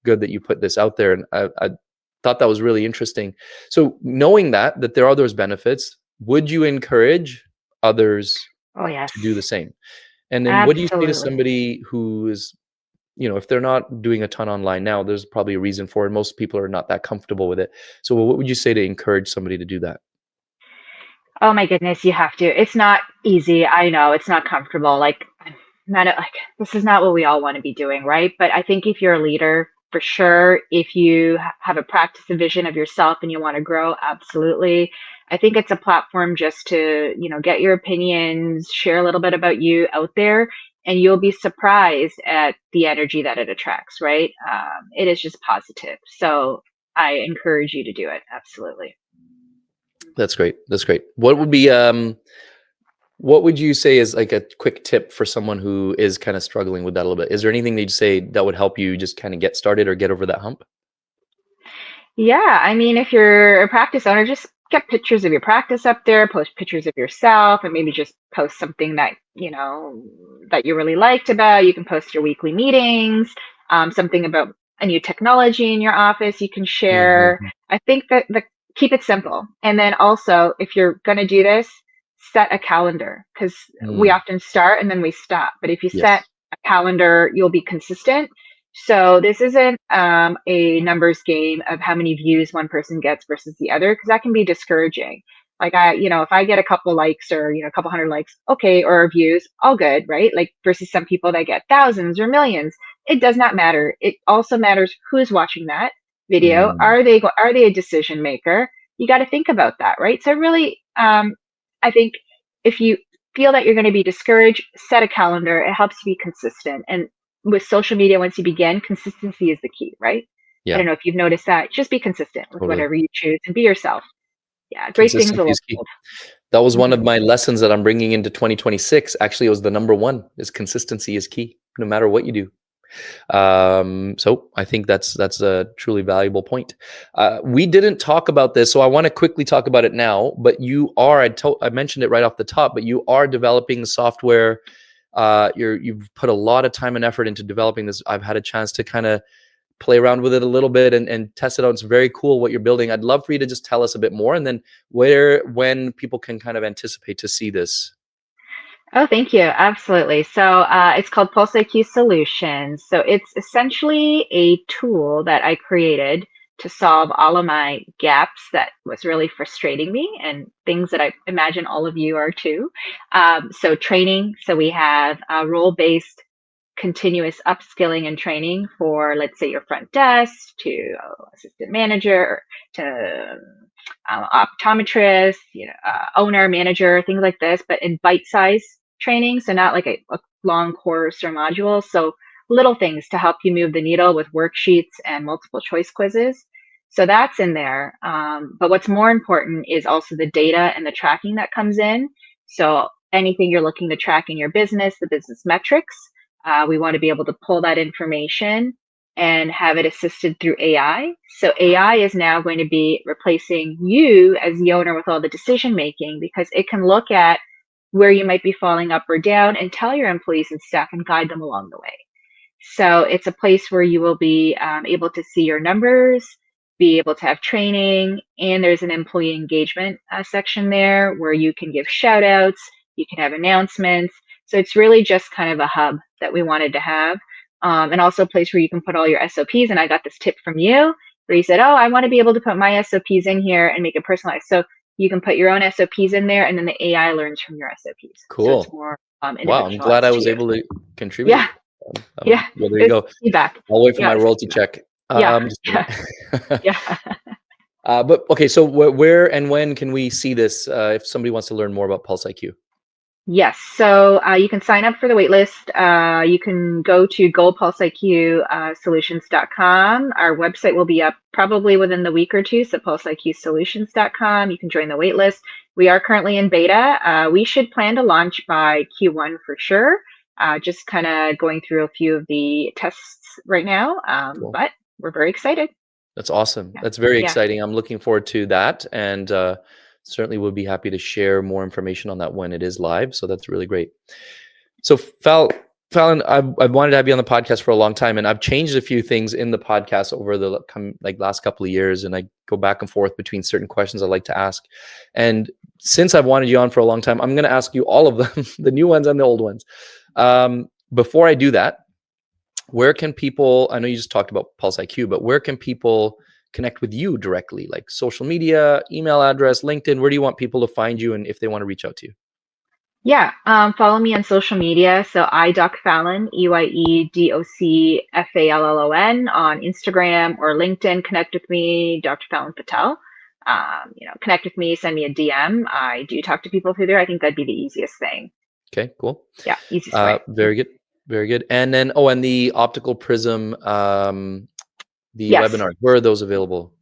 good that you put this out there." And I thought that was really interesting. So knowing that there are those benefits, would you encourage others Oh, yes. to do the same? And then what do you say to Absolutely. somebody who is, if they're not doing a ton online now, there's probably a reason for it. Most people are not that comfortable with it. So what would you say to encourage somebody to do that? Oh my goodness, you have to. It's not easy. I know it's not comfortable. Like, not like this is not what we all want to be doing, right? But I think if you're a leader, for sure, if you have a practice, a vision of yourself and you want to grow, absolutely. I think it's a platform just to, get your opinions, share a little bit about you out there, and you'll be surprised at the energy that it attracts, right? It is just positive. So I encourage you to do it. Absolutely. That's great. That's great. What would you say is like a quick tip for someone who is kind of struggling with that a little bit? Is there anything that you'd say that would help you just kind of get started or get over that hump? Yeah, I mean, if you're a practice owner, just get pictures of your practice up there, post pictures of yourself, and maybe just post something that you really liked about. You can post your weekly meetings, something about a new technology in your office you can share. Mhm. I think that the keep it simple. And then also, if you're going to do this, set a calendar because we Mm. often start and then we stop. But if you set Yes. a calendar, you'll be consistent. So this isn't a numbers game of how many views one person gets versus the other, because that can be discouraging. Like if I get a couple likes or, a couple hundred likes, okay, or views, all good, right? Like versus some people that get thousands or millions. It does not matter. It also matters who's watching that video. Mm. Are they a decision maker? You got to think about that, right? So really, I think if you feel that you're going to be discouraged, set a calendar. It helps you be consistent. And with social media, once you begin, consistency is the key, right? I Yeah, don't know if you've noticed that. Just be consistent with totally. whatever you choose and be yourself. Yeah, great things Consistency will is key. unfold. That was one Mhm. of my lessons that I'm bringing into 2026. Actually, it was the number one is consistency is key, no matter what you do. So I think that's a truly valuable point. We didn't talk about this, so I want to quickly talk about it now. But I mentioned it right off the top, but you are developing software. You've put a lot of time and effort into developing this. I've had a chance to kind of play around with it a little bit and test it out. It's very cool what you're building. I'd love for you to just tell us a bit more, and then when people can kind of anticipate to see this. Oh, thank you. Absolutely. So it's called Pulse IQ Solutions. So it's essentially a tool that I created to solve all of my gaps that was really frustrating me and things that I imagine all of you are too. So training. So we have role-based continuous upskilling and training for, let's say, your front desk to assistant manager to optometrist, owner, manager, things like this, but in bite-size training. So not like a long course or module. So little things to help you move the needle with worksheets and multiple choice quizzes. So that's in there. But what's more important is also the data and the tracking that comes in. So anything you're looking to track in your business, the business metrics, we want to be able to pull that information and have it assisted through AI. So AI is now going to be replacing you as the owner with all the decision making, because it can look at where you might be falling up or down and tell your employees and staff and guide them along the way. So it's a place where you will be able to see your numbers, be able to have training, and there's an employee engagement section there where you can give shout outs, you can have announcements. So it's really just kind of a hub that we wanted to have. And also a place where you can put all your SOPs. And I got this tip from you where you said, oh, I want to be able to put my SOPs in here and make it personalized. So you can put your own SOPs in there, and then the AI learns from your SOPs. Cool. So it's more Wow, I'm glad I was able to contribute. Yeah. Yeah. Well, there you go. Feedback. I'll wait for my royalty check. Yeah. Yeah. But okay, so where and when can we see this if somebody wants to learn more about Pulse IQ? Yes. So you can sign up for the waitlist. You can go to goldpulseiqsolutions.com. Our website will be up probably within the week or two. So pulseiqsolutions.com. You can join the waitlist. We are currently in beta. We should plan to launch by Q1 for sure. Just kind of going through a few of the tests right now. Cool. But we're very excited. That's awesome. Yeah. That's very exciting. I'm looking forward to that. And certainly would be happy to share more information on that when it is live. So that's really great. So Fallon, I've wanted to have you on the podcast for a long time, and I've changed a few things in the podcast over the last couple of years, and I go back and forth between certain questions I like to ask. And since I've wanted you on for a long time, I'm going to ask you all of them, the new ones and the old ones. Before I do that, where can people, I know you just talked about Pulse IQ, but where can people connect with you directly, like social media, email address, LinkedIn? Where do you want people to find you, and if they want to reach out to you? Yeah, follow me on social media. So iDocFallon, EYEDOCFALLON on Instagram or LinkedIn. Connect with me, Dr. Fallon Patel. Connect with me, send me a DM. I do talk to people through there. I think that'd be the easiest thing. Okay, cool. Yeah, easiest way. Very good. Very good. And then, and the Optical Prism, webinars, where are those available?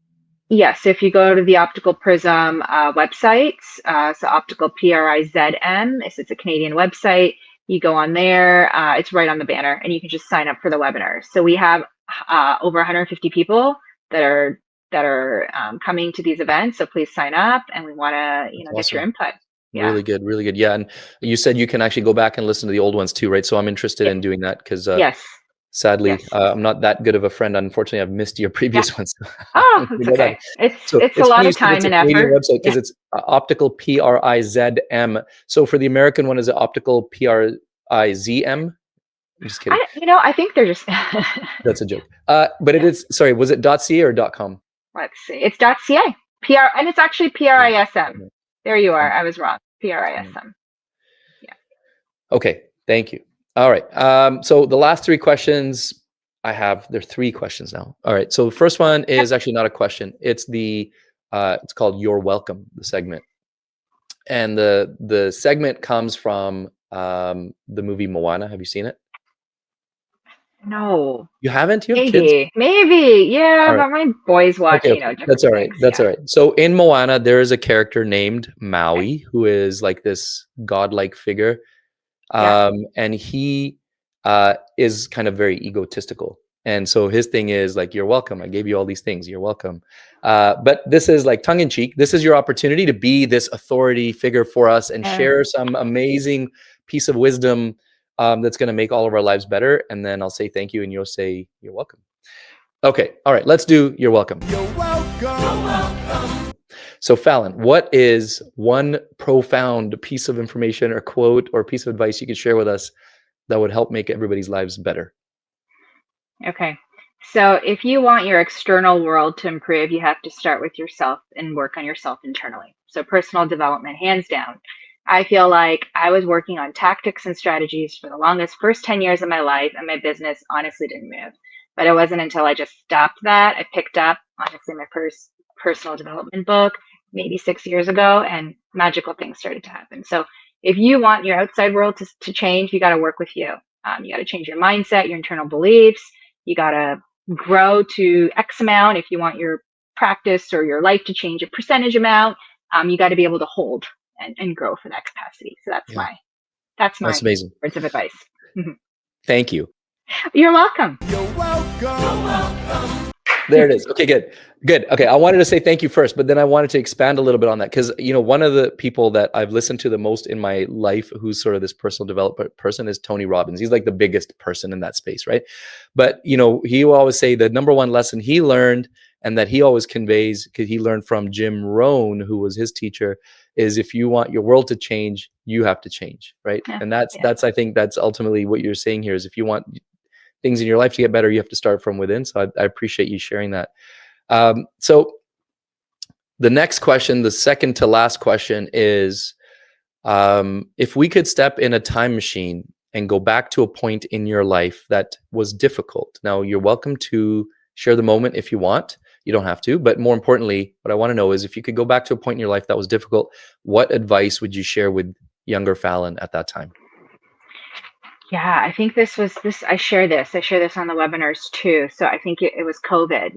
Yes, if you go to the Optical Prism website, so Optical PRIZM, it's a Canadian website. You go on there, it's right on the banner, and you can just sign up for the webinar. So we have over 150 people that are coming to these events. So please sign up, and we want to get your input. Yeah. Really good, really good. Yeah, and you said you can actually go back and listen to the old ones too, right? So I'm interested in doing that because sadly, I'm not that good of a friend. Unfortunately, I've missed your previous ones. Oh, it's okay. It's a lot of time and effort. Website because it's Optical PRIZM. So for the American one, is it Optical PRIZM? I'm just kidding. I think they're just. That's a joke. But it is. Sorry, was it .ca or .com? Let's see. It's .ca. And it's actually PRISM. There you are. I was wrong. PRISM. Yeah. Okay. Thank you. All right. So the last three questions I have, there are three questions now. All right. So the first one is actually not a question. It's it's called You're Welcome, the segment. And the segment comes from the movie Moana. Have you seen it? No. You haven't? You have kids? Maybe. Yeah, but my boys watch, That's all right. That's all right. So in Moana, there is a character named Maui who is like this godlike figure. And he is kind of very egotistical. And so his thing is like, you're welcome. I gave you all these things. You're welcome. But this is like tongue in cheek. This is your opportunity to be this authority figure for us and share some amazing piece of wisdom that's going to make all of our lives better. And then I'll say thank you and you'll say, you're welcome. Okay. All right. Let's do you're welcome. You're welcome. You're welcome. So Fallon, what is one profound piece of information or quote or piece of advice you could share with us that would help make everybody's lives better? Okay. So if you want your external world to improve, you have to start with yourself and work on yourself internally. So personal development, hands down. I feel like I was working on tactics and strategies for the longest first 10 years of my life, and my business honestly didn't move. But it wasn't until I just stopped that. I picked up, honestly, my first personal development book maybe 6 years ago, and magical things started to happen. So if you want your outside world to change, you got to work with you. You got to change your mindset, your internal beliefs. You got to grow to X amount if you want your practice or your life to change a percentage amount. You got to be able to hold and grow for that capacity. So Yeah, that's that's my amazing. words of advice. Thank you. You're welcome. You're welcome. There it is. Okay, good. Okay, I wanted to say thank you first, but then I wanted to expand a little bit on that because one of the people that I've listened to the most in my life, who's sort of this personal development person, is Tony Robbins. He's like the biggest person in that space, right? But he will always say the number one lesson he learned, and that he always conveys because he learned from Jim Rohn, who was his teacher, is if you want your world to change, you have to change, right? Yeah, And that's I think that's ultimately what you're saying here is if you want things in your life to get better, you have to start from within. So I appreciate you sharing that. So the next question, the second to last question is, if we could step in a time machine and go back to a point in your life that was difficult. Now, you're welcome to share the moment if you want. You don't have to. But more importantly, what I want to know is if you could go back to a point in your life that was difficult, what advice would you share with younger Fallon at that time? Yeah, I think this. I share this on the webinars too. So I think it was COVID.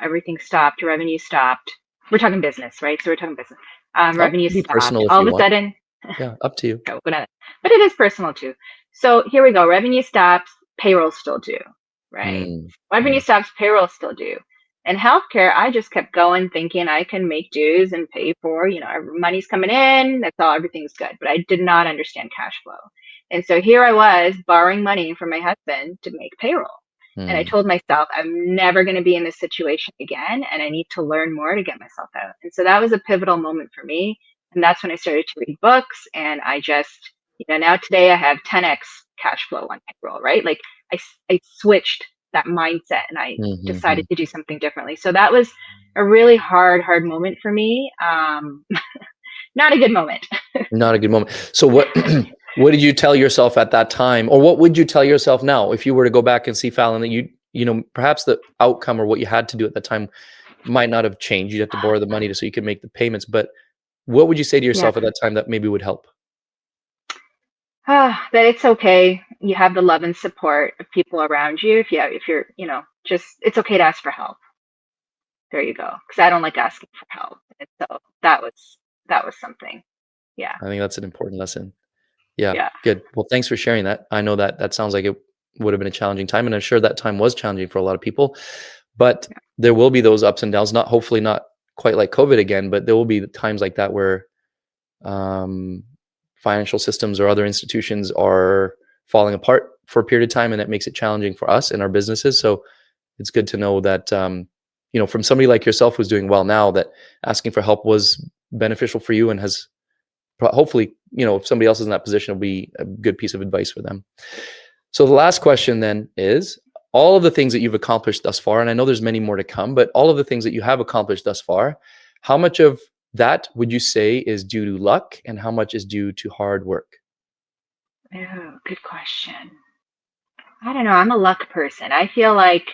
Everything stopped, revenue stopped. We're talking business, right? So we're talking business. Oh, it Revenue can be stopped. personal if All you of a want. sudden, Yeah, up to you. but it is personal too. So here we go. Revenue stops, payroll still due, right? Revenue stops, payroll still due. In healthcare, I just kept going, thinking I can make dues and pay for, money's coming in. That's all. Everything's good. But I did not understand cash flow. And so here I was borrowing money from my husband to make payroll. And I told myself, I'm never going to be in this situation again. And I need to learn more to get myself out. And so that was a pivotal moment for me. And that's when I started to read books. And I just, now today I have 10x cash flow on payroll, right? Like I switched that mindset and I decided to do something differently. So that was a really hard moment for me. Not a good moment. Not a good moment. So what what did you tell yourself at that time, or what would you tell yourself now if you were to go back and see Fallon that perhaps the outcome or what you had to do at that time might not have changed. You'd have to borrow the money so you could make the payments. But what would you say to yourself at that time that maybe would help? That it's okay. You have the love and support of people around you. If you're, just it's okay to ask for help. There you go. Because I don't like asking for help. And so that was something. Yeah. I think that's an important lesson. Yeah. Yeah. Good. Well, thanks for sharing that. I know that sounds like it would have been a challenging time, and I'm sure that time was challenging for a lot of people. But there will be those ups and downs. Hopefully not quite like COVID again, but there will be times like that where financial systems or other institutions are falling apart for a period of time, and that makes it challenging for us and our businesses. So it's good to know that from somebody like yourself who's doing well now, that asking for help was beneficial for you and has hopefully, if somebody else is in that position, it'll be a good piece of advice for them. So the last question then is, all of the things that you've accomplished thus far, and I know there's many more to come, but all of the things that you have accomplished thus far, how much of that would you say is due to luck and how much is due to hard work? Oh, good question. I don't know. I'm a luck person. I feel like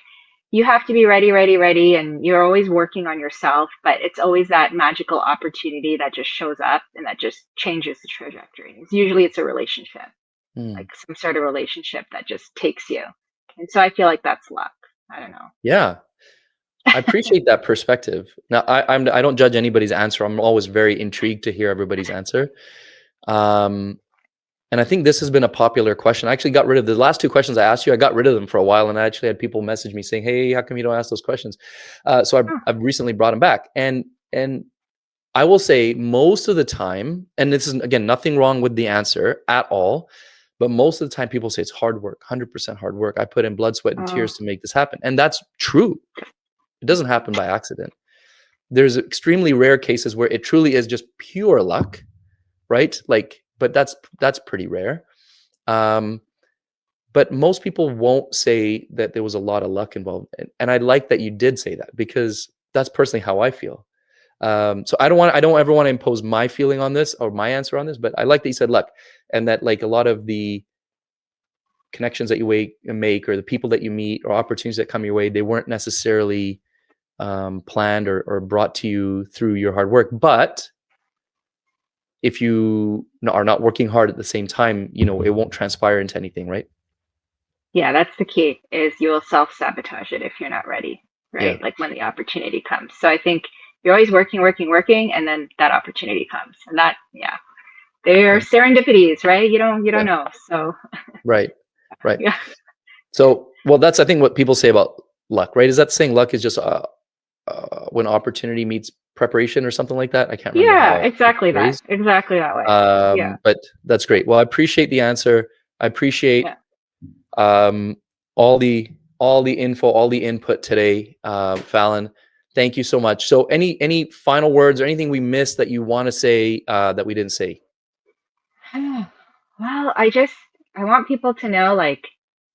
you have to be ready, and you're always working on yourself, but it's always that magical opportunity that just shows up and that just changes the trajectory. Usually it's a relationship, like some sort of relationship that just takes you. And so I feel like that's luck. I don't know. Yeah. I appreciate that perspective. Now, I don't judge anybody's answer. I'm always very intrigued to hear everybody's answer. And I think this has been a popular question. I actually got rid of the last two questions I asked you. I got rid of them for a while, and I actually had people message me saying, "Hey, how come you don't ask those questions?" So I've recently brought them back, and I will say most of the time, and this is again nothing wrong with the answer at all, but most of the time people say it's hard work, 100% hard work. I put in blood, sweat, and tears to make this happen, and that's true. It doesn't happen by accident. There's extremely rare cases where it truly is just pure luck, right? But that's pretty rare. But most people won't say that there was a lot of luck involved. And I like that you did say that, because that's personally how I feel. So I don't ever want to impose my feeling on this or my answer on this, but I like that you said luck, and that like a lot of the connections that you make or the people that you meet or opportunities that come your way, they weren't necessarily planned or brought to you through your hard work. But if you are not working hard at the same time, it won't transpire into anything, right? Yeah, that's the key is you will self-sabotage it if you're not ready, Yeah. right? Like when the opportunity comes. So I think you're always working, working, working, and then that opportunity comes. And that, yeah, they are Yeah. serendipities, right? You don't Yeah. know. So Right. Right. yeah. So, well, that's, I think, what people say about luck, right? Is that saying luck is just when opportunity meets preparation or something like that? I can't remember Yeah, how it's exactly that. phrased. Exactly that way. Yeah. But that's great. Well, I appreciate the answer. I appreciate Yeah. um, all the info, all the input today, Fallon. Thank you so much. So, any final words or anything we missed that you want to say that we didn't say? Well, I want people to know like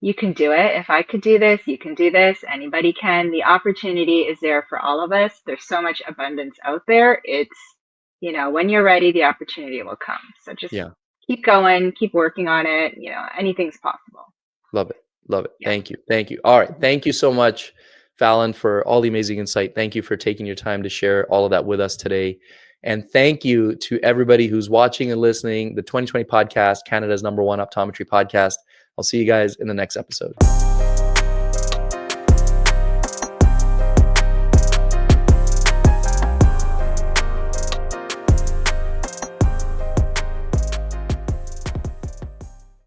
you can do it. If I could do this, you can do this. Anybody can. The opportunity is there for all of us. There's so much abundance out there. It's, when you're ready, the opportunity will come. So just Yeah, keep going, keep working on it. Anything's possible. love it, love it. Yeah. Thank you, thank you. All right, thank you so much, Fallon, for all the amazing insight. Thank you for taking your time to share all of that with us today. And thank you to everybody who's watching and listening. The 2020 podcast, Canada's #1 optometry podcast. I'll see you guys in the next episode.